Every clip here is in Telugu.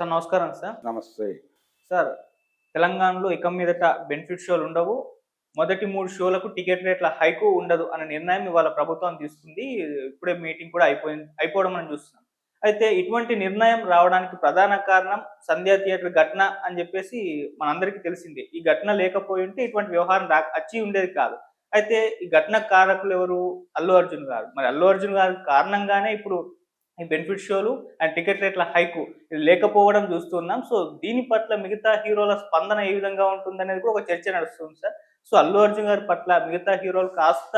సార్ నమస్కారం సార్. నమస్తే. సార్ తెలంగాణలో ఇక మీదట బెనిఫిట్ షోలు ఉండవు. మొదటి 3 షోలకు టికెట్ రేట్ల హైకు ఉండదు అనే నిర్ణయం ఇవాళ ప్రభుత్వం తీసుకుంది. ఇప్పుడే మీటింగ్ కూడా అయిపోవడం మనం చూస్తున్నాం. అయితే ఇటువంటి నిర్ణయం రావడానికి ప్రధాన కారణం సంధ్యా థియేటర్ ఘటన అని చెప్పేసి మనందరికీ తెలిసిందే. ఈ ఘటన లేకపోయుంటే ఇటువంటి వ్యవహారం అచ్చి ఉండేది కాదు. అయితే ఈ ఘటన కారకులు ఎవరు? అల్లు అర్జున్ గారు. మరి అల్లు అర్జున్ గారి కారణంగానే ఇప్పుడు ఈ బెనిఫిట్ షోలు అండ్ టికెట్ రేట్ల హైకు ఇది లేకపోవడం చూస్తున్నాం. సో దీని పట్ల మిగతా హీరోల స్పందన ఏ విధంగా ఉంటుందనేది కూడా ఒక చర్చ నడుస్తుంది సార్. సో అల్లు అర్జున్ గారి పట్ల మిగతా హీరోలు కాస్త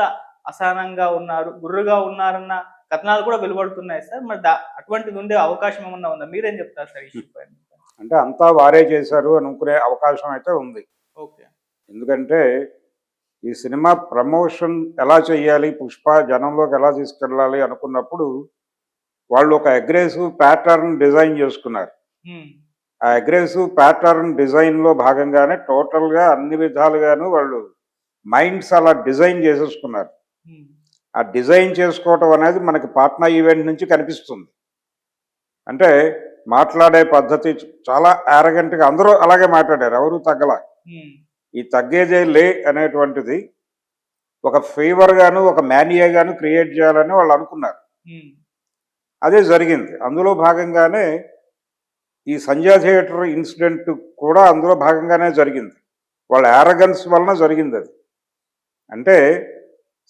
అసహనంగా ఉన్నారు, గుర్రుగా ఉన్నారన్న కథనాలు కూడా వెలువడుతున్నాయి సార్. మరి అటువంటిది ఉండే అవకాశం ఏమన్నా ఉందా? మీరేం చెప్తారు సార్ ఈ ఇష్యూ పైన? అంటే అంతా వారే చేశారు అనుకునే అవకాశం అయితే ఉంది. ఓకే. ఎందుకంటే ఈ సినిమా ప్రమోషన్ ఎలా చేయాలి, పుష్ప జనంలోకి ఎలా తీసుకెళ్ళాలి అనుకున్నప్పుడు వాళ్ళు ఒక అగ్రెసివ్ ప్యాటర్న్ డిజైన్ చేసుకున్నారు. ఆ అగ్రెసివ్ ప్యాటర్న్ డిజైన్లో భాగంగానే టోటల్గా అన్ని విధాలుగాను వాళ్ళు మైండ్స్ అలా డిజైన్ చేసేసుకున్నారు. ఆ డిజైన్ చేసుకోవటం అనేది మనకి పాట్నా ఈవెంట్ నుంచి కనిపిస్తుంది. అంటే మాట్లాడే పద్ధతి చాలా యారగెంట్గా అందరూ అలాగే మాట్లాడారు, ఎవరు తగ్గల. ఈ తగ్గేదే లే అనేటువంటిది ఒక ఫేవర్గాను ఒక మేనియాగాను క్రియేట్ చేయాలని వాళ్ళు అనుకున్నారు. అదే జరిగింది. అందులో భాగంగానే ఈ సంధ్యా థియేటర్ ఇన్సిడెంట్ కూడా అందులో భాగంగానే జరిగింది. వాళ్ళ యారగన్స్ వలన జరిగింది అది. అంటే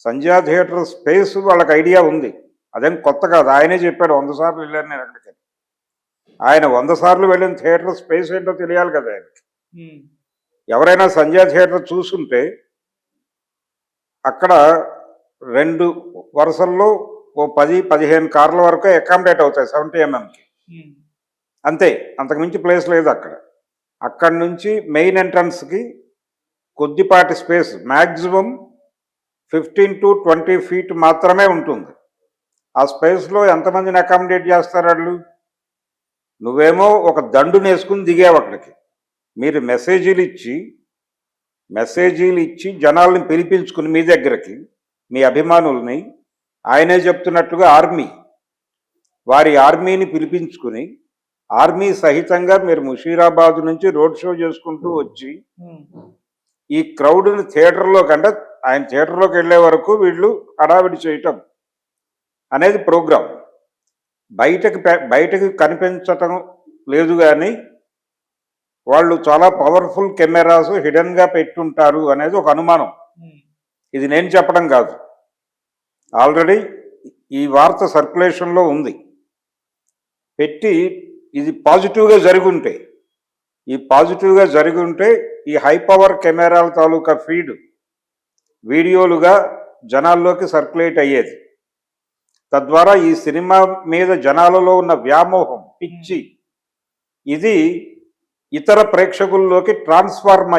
సంధ్యా థియేటర్ స్పేస్ వాళ్ళకి ఐడియా ఉంది, అదేం కొత్త కాదు. ఆయనే చెప్పాడు 100 సార్లు వెళ్ళాను నేను అక్కడికి. ఆయన 100 సార్లు వెళ్ళిన థియేటర్ స్పేస్ ఏంటో తెలియాలి కదా ఆయనకి. ఎవరైనా సంధ్యా థియేటర్ చూసుంటే అక్కడ 2 వరుసల్లో ఓ 10-15 కార్ల వరకు అకామిడేట్ అవుతాయి 70 mm. అంతే, అంతకుమించి ప్లేస్ లేదు అక్కడ. అక్కడి నుంచి మెయిన్ ఎంట్రన్స్కి కొద్దిపాటి స్పేస్, మ్యాక్సిమం 15 to 20 feet మాత్రమే ఉంటుంది. ఆ స్పేస్లో ఎంతమందిని అకామిడేట్ చేస్తారు వాళ్ళు? నువ్వేమో ఒక దండుని వేసుకుని దిగావు అక్కడికి. మీరు మెసేజీలు ఇచ్చి జనాల్ని పిలిపించుకుని మీ దగ్గరికి, మీ అభిమానుల్ని, ఆయనే చెప్తున్నట్టుగా వారి ఆర్మీని పిలిపించుకుని ఆర్మీ సహితంగా మీరు ముషీరాబాద్ నుంచి రోడ్ షో చేసుకుంటూ వచ్చి ఈ క్రౌడ్ని థియేటర్లోకి, అంటే ఆయన థియేటర్లోకి వెళ్ళే వరకు వీళ్ళు హడావిడి చేయటం అనేది ప్రోగ్రాం. బయటకు కనిపించటం లేదు, కానీ వాళ్ళు చాలా పవర్ఫుల్ కెమెరాస్ హిడెన్గా పెట్టుంటారు అనేది ఒక అనుమానం. ఇది నేను చెప్పడం కాదు, ఆల్రెడీ ఈ వార్త సర్క్యులేషన్లో ఉంది. పెట్టి ఇది పాజిటివ్గా జరిగి ఉంటే ఈ హై పవర్ కెమెరాల తాలూకా ఫీడ్ వీడియోలుగా జనాల్లోకి సర్క్యులేట్ అయ్యేది. తద్వారా ఈ సినిమా మీద జనాలలో ఉన్న వ్యామోహం, పిచ్చి, ఇది ఇతర ప్రేక్షకుల్లోకి ట్రాన్స్ఫార్మ్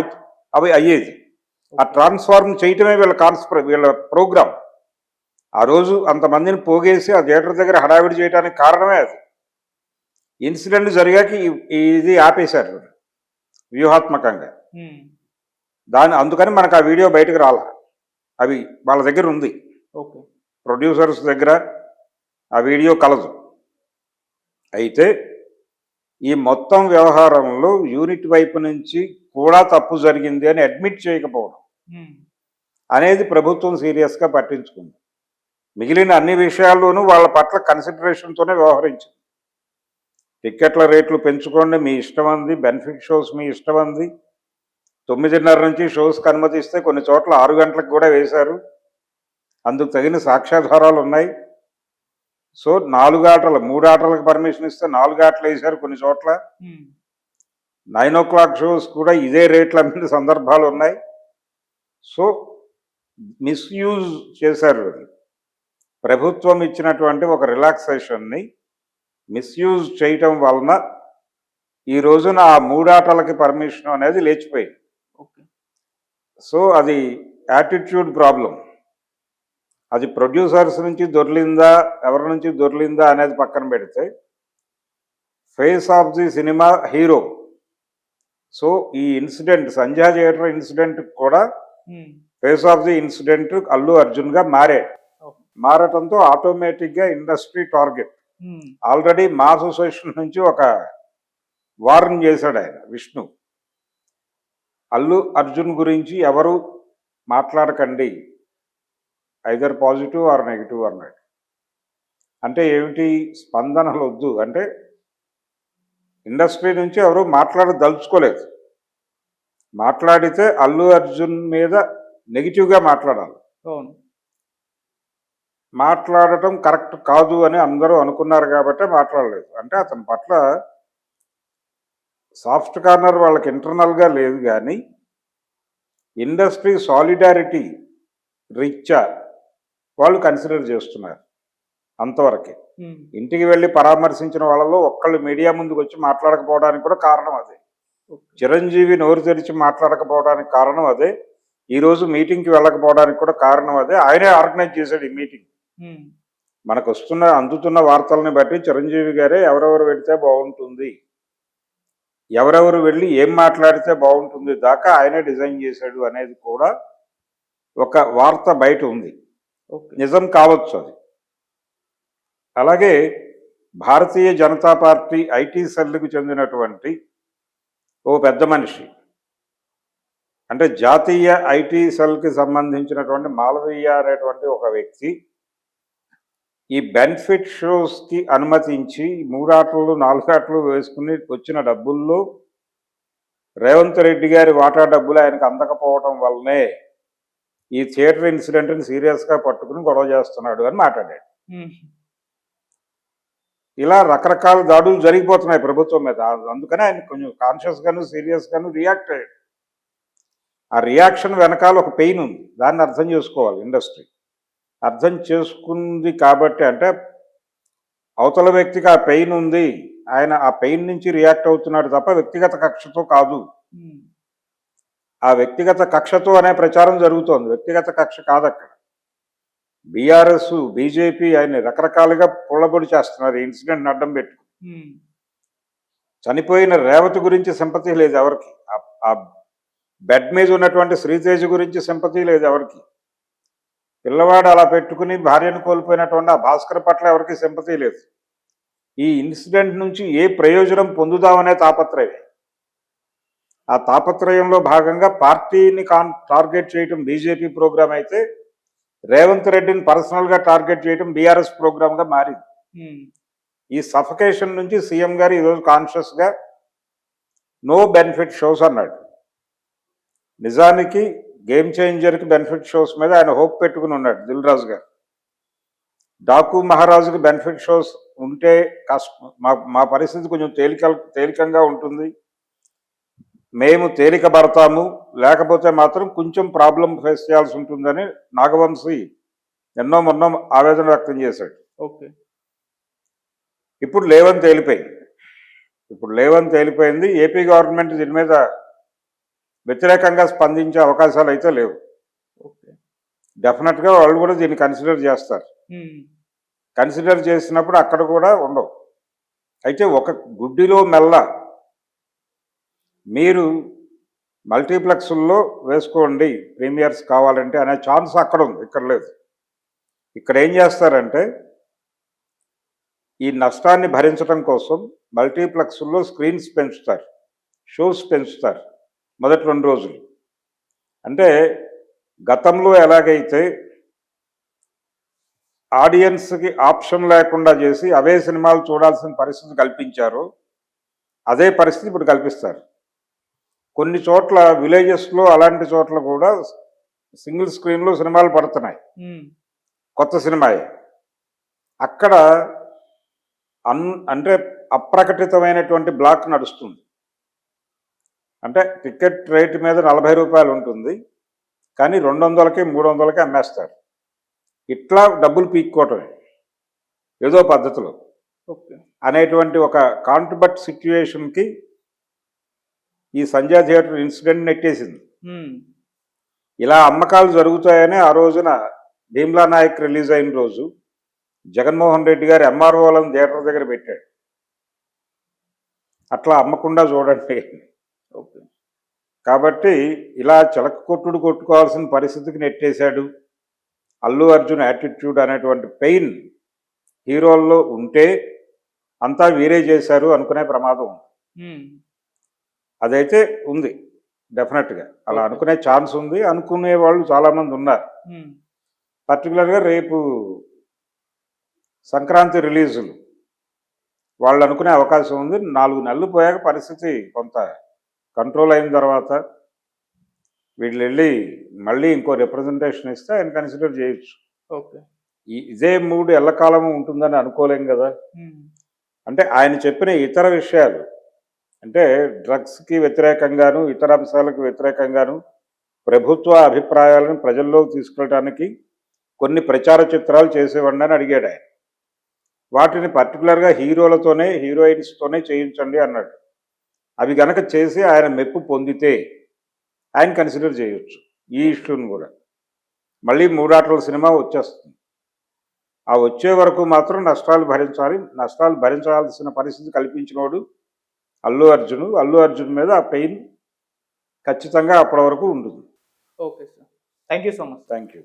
అయ్యేది. ఆ ట్రాన్స్ఫార్మ్ చేయటమే వీళ్ళ ప్రోగ్రాం. ఆ రోజు అంతమందిని పోగేసి ఆ థియేటర్ దగ్గర హడావిడి చేయడానికి కారణమే అది. ఇన్సిడెంట్ జరిగాక ఇది ఆపేశారు వ్యూహాత్మకంగా. అందుకని మనకు ఆ వీడియో బయటకు రాలా. అవి వాళ్ళ దగ్గర ఉంది, ప్రొడ్యూసర్స్ దగ్గర ఆ వీడియో కలదు. అయితే ఈ మొత్తం వ్యవహారంలో యూనిట్ వైపు నుంచి కూడా తప్పు జరిగింది అని అడ్మిట్ చేయకపోవడం అనేది ప్రభుత్వం సీరియస్గా పట్టించుకుంది. మిగిలిన అన్ని విషయాల్లోనూ వాళ్ళ పట్ల కన్సిడరేషన్తోనే వ్యవహరించింది. టిక్కెట్ల రేట్లు పెంచుకోండి, మీ ఇష్టం అంది. బెనిఫిట్ షోస్ మీ ఇష్టం అంది. 9:30 నుంచి షోస్కి అనుమతిస్తే కొన్ని చోట్ల 6 గంటలకు కూడా వేశారు. అందుకు తగిన సాక్ష్యాధారాలు ఉన్నాయి. సో 4 ఆటలు, 3 ఆటలకు పర్మిషన్ ఇస్తే 4 ఆటలు వేశారు కొన్ని చోట్ల. 9 o'clock షోస్ కూడా ఇదే రేట్లు అమ్మిన సందర్భాలు ఉన్నాయి. సో మిస్యూజ్ చేశారు. ప్రభుత్వం ఇచ్చినటువంటి ఒక రిలాక్సేషన్ని మిస్యూజ్ చేయటం వలన ఈ రోజున ఆ 3 ఆటలకి పర్మిషన్ అనేది లేచిపోయింది. సో అది యాటిట్యూడ్ ప్రాబ్లం. అది ప్రొడ్యూసర్స్ నుంచి దొర్లిందా, ఎవరి నుంచి దొర్లిందా అనేది పక్కన పెడితే, face of the cinema hero. So ఈ ఇన్సిడెంట్, సంధ్యా థియేటర్ ఇన్సిడెంట్ కూడా face of the incident Allu అర్జున్గా మారటంతో ఆటోమేటిక్గా industry target. Already MAA association నుంచి ఒక వార్న్ చేశాడు ఆయన విష్ణు. అల్లు అర్జున్ గురించి ఎవరు మాట్లాడకండి, ఐదర్ పాజిటివ్ ఆర్ నెగిటివ్ అన్నాడు. అంటే ఏమిటి? స్పందనలు వద్దు అంటే ఇండస్ట్రీ నుంచి ఎవరు మాట్లాడదలుచుకోలేదు. మాట్లాడితే అల్లు అర్జున్ మీద నెగిటివ్గా మాట్లాడాలి. అవును. మాట్లాడటం కరెక్ట్ కాదు అని అందరూ అనుకున్నారు కాబట్టి మాట్లాడలేదు. అంటే అతని పట్ల సాఫ్ట్ కార్నర్ వాళ్ళకి ఇంటర్నల్గా లేదు, కానీ ఇండస్ట్రీ సాలిడారిటీ రీత్యా వాళ్ళు కన్సిడర్ చేస్తున్నారు అంతవరకే. ఇంటికి వెళ్ళి పరామర్శించిన వాళ్ళలో ఒక్కళ్ళు మీడియా ముందుకు వచ్చి మాట్లాడకపోవడానికి కూడా కారణం అదే. చిరంజీవి నోరు తెరిచి మాట్లాడకపోవడానికి కారణం అదే. ఈరోజు మీటింగ్కి వెళ్ళకపోవడానికి కూడా కారణం అదే. ఆయనే ఆర్గనైజ్ చేశాడు ఈ మీటింగ్. మనకు అందుతున్న వార్తల్ని బట్టి చిరంజీవి గారే ఎవరెవరు వెళితే బాగుంటుంది, ఎవరెవరు వెళ్ళి ఏం మాట్లాడితే బాగుంటుంది దాకా ఆయనే డిజైన్ చేశాడు అనేది కూడా ఒక వార్త బయట ఉంది. నిజం కావచ్చు అది. అలాగే భారతీయ జనతా పార్టీ ఐటీ సెల్కు చెందినటువంటి ఓ పెద్ద మనిషి, అంటే జాతీయ ఐటీ సెల్కి సంబంధించినటువంటి మాలవీయ అనేటువంటి ఒక వ్యక్తి ఈ బెనిఫిట్ షోస్కి అనుమతించి 3 ఆటలు 4 ఆటలు వేసుకుని వచ్చిన డబ్బుల్లో రేవంత్ రెడ్డి గారి వాటా డబ్బులు ఆయనకు అందకపోవడం వల్లనే ఈ థియేటర్ ఇన్సిడెంట్ని సీరియస్గా పట్టుకుని గొడవ చేస్తున్నాడు అని మాట్లాడాడు. ఇలా రకరకాల దాడులు జరిగిపోతున్నాయి ప్రభుత్వం మీద. అందుకనే ఆయన కొంచెం కాన్షియస్గాను సీరియస్గాను రియాక్ట్ అయ్యాడు. ఆ రియాక్షన్ వెనకాల ఒక పెయిన్ ఉంది, దాన్ని అర్థం చేసుకోవాలి ఇండస్ట్రీ. అర్థం చేసుకుంది కాబట్టి, అంటే అవతల వ్యక్తికి ఆ పెయిన్ ఉంది, ఆయన ఆ పెయిన్ నుంచి రియాక్ట్ అవుతున్నాడు తప్ప వ్యక్తిగత కక్షతో కాదు. ఆ వ్యక్తిగత కక్షతో అనే ప్రచారం జరుగుతోంది, వ్యక్తిగత కక్ష కాదు అక్కడ. బీఆర్ఎస్ బీజేపీ ఆయన్ని రకరకాలుగా పుల్లబొడి చేస్తున్నారు ఈ ఇన్సిడెంట్ అడ్డం పెట్టుకుని. చనిపోయిన రేవతి గురించి సింపతి లేదు ఎవరికి, ఆ బెడ్ మీద ఉన్నటువంటి శ్రీతేజ్ గురించి సింపతి లేదు ఎవరికి, పిల్లవాడు అలా పెట్టుకుని భార్యను కోల్పోయినటువంటి ఆ భాస్కర్ పట్ల ఎవరికి సింపతి లేదు. ఈ ఇన్సిడెంట్ నుంచి ఏ ప్రయోజనం పొందుదామనే తాపత్రయం. ఆ తాపత్రయంలో భాగంగా పార్టీని టార్గెట్ చేయటం బీజేపీ ప్రోగ్రాం అయితే, రేవంత్ రెడ్డిని పర్సనల్గా టార్గెట్ చేయటం బీఆర్ఎస్ ప్రోగ్రామ్గా మారింది. ఈ సఫకేషన్ నుంచి సీఎం గారు ఈరోజు కాన్షియస్గా నో బెనిఫిట్ షోస్ అన్నాడు. నిజానికి గేమ్ చేంజర్కి బెనిఫిట్ షోస్ మీద ఆయన హోప్ పెట్టుకుని ఉన్నాడు దిల్ రాజు గారు. డాకు మహారాజుకి బెనిఫిట్ షోస్ ఉంటే మా పరిస్థితి కొంచెం తేలికంగా ఉంటుంది, మేము తేలిక పడతాము, లేకపోతే మాత్రం కొంచెం ప్రాబ్లం ఫేస్ చేయాల్సి ఉంటుందని నాగవంశీ మొన్న ఆవేదన వ్యక్తం చేశాడు. ఇప్పుడు లేవని తేలిపోయింది. ఏపీ గవర్నమెంట్ దీని మీద వ్యతిరేకంగా స్పందించే అవకాశాలు అయితే లేవు. డెఫినెట్గా వాళ్ళు కూడా దీన్ని కన్సిడర్ చేస్తారు. కన్సిడర్ చేసినప్పుడు అక్కడ కూడా ఉండవు. అయితే ఒక గుడ్డిలో మెల్ల మీరు మల్టీప్లెక్స్ల్లో వేసుకోండి ప్రీమియర్స్ కావాలంటే అనే ఛాన్స్ అక్కడ ఉంది, ఇక్కడ లేదు. ఇక్కడ ఏం చేస్తారంటే ఈ నష్టాన్ని భరించడం కోసం మల్టీప్లెక్స్ల్లో స్క్రీన్స్ పెంచుతారు, షోస్ పెంచుతారు మొదటి 2 రోజులు. అంటే గతంలో ఎలాగైతే ఆడియన్స్కి ఆప్షన్ లేకుండా చేసి అవే సినిమాలు చూడాల్సిన పరిస్థితి కల్పించారో అదే పరిస్థితి ఇప్పుడు కల్పిస్తారు. కొన్ని చోట్ల విలేజెస్లో అలాంటి చోట్ల కూడా సింగిల్ స్క్రీన్లో సినిమాలు పడుతున్నాయి, కొత్త సినిమాయే. అక్కడ అంటే అప్రకటితమైనటువంటి బ్లాక్ నడుస్తుంది. అంటే టికెట్ రేటు మీద 40 రూపాయలు ఉంటుంది, కానీ 200కి 300కి అమ్మేస్తారు. ఇట్లా డబ్బులు పీక్కోవటమే ఏదో పద్ధతిలో అనేటువంటి ఒక కాంట్రబట్ సిచ్యువేషన్కి ఈ సంజయ్ థియేటర్ ఇన్సిడెంట్ నెట్టేసింది. ఇలా అమ్మకాలు జరుగుతాయని ఆ రోజున భీమ్లా నాయక్ రిలీజ్ అయిన రోజు జగన్మోహన్ రెడ్డి గారు ఎంఆర్ఓలను థియేటర్ దగ్గర పెట్టాడు. అట్లా అమ్మకుండా చూడండి. కాబట్టి ఇలా చిలక కొట్టుడు కొట్టుకోవాల్సిన పరిస్థితికి నెట్టేశాడు. అల్లు అర్జున్ యాటిట్యూడ్ అనేటువంటి పెయిన్ హీరోల్లో ఉంటే అంతా వీరే చేశారు అనుకునే ప్రమాదం ఉంది. అదైతే ఉంది డెఫినెట్గా. అలా ఓకే. అనుకునే ఛాన్స్ ఉంది. అనుకునే వాళ్ళు చాలామంది ఉన్నారు. పర్టికులర్గా రేపు సంక్రాంతి రిలీజులు వాళ్ళు అనుకునే అవకాశం ఉంది. 4 నెలలు పోయాక పరిస్థితి కొంత కంట్రోల్ అయిన తర్వాత వీళ్ళు వెళ్ళి మళ్ళీ ఇంకో రిప్రజెంటేషన్ ఇస్తే ఆయన కన్సిడర్ చేయొచ్చు. ఓకే. ఇదే మూడు ఎల్లకాలం ఉంటుందని అనుకోలేం కదా. అంటే ఆయన చెప్పిన ఇతర విషయాలు అంటే డ్రగ్స్కి వ్యతిరేకంగాను ఇతర అంశాలకు వ్యతిరేకంగాను ప్రభుత్వ అభిప్రాయాలను ప్రజల్లోకి తీసుకెళ్ళడానికి కొన్ని ప్రచార చిత్రాలు చేసేవాడిని అని అడిగాడు ఆయన. వాటిని పర్టికులర్గా హీరోలతోనే హీరోయిన్స్తోనే చేయించండి అన్నాడు. అవి గనక చేసి ఆయన మెప్పు పొందితే ఆయన కన్సిడర్ చేయొచ్చు ఈ ఇష్యూని కూడా. మళ్ళీ మూడాటల సినిమా వచ్చేస్తుంది. ఆ వచ్చే వరకు మాత్రం నష్టాలు భరించాలి. నష్టాలు భరించాల్సిన పరిస్థితి కల్పించినోడు అల్లు అర్జున్. అల్లు అర్జున్ మీద ఆ పెయిన్ ఖచ్చితంగా అప్పటి వరకు ఉంటుంది. Okay sir. Thank you so much. Thank you.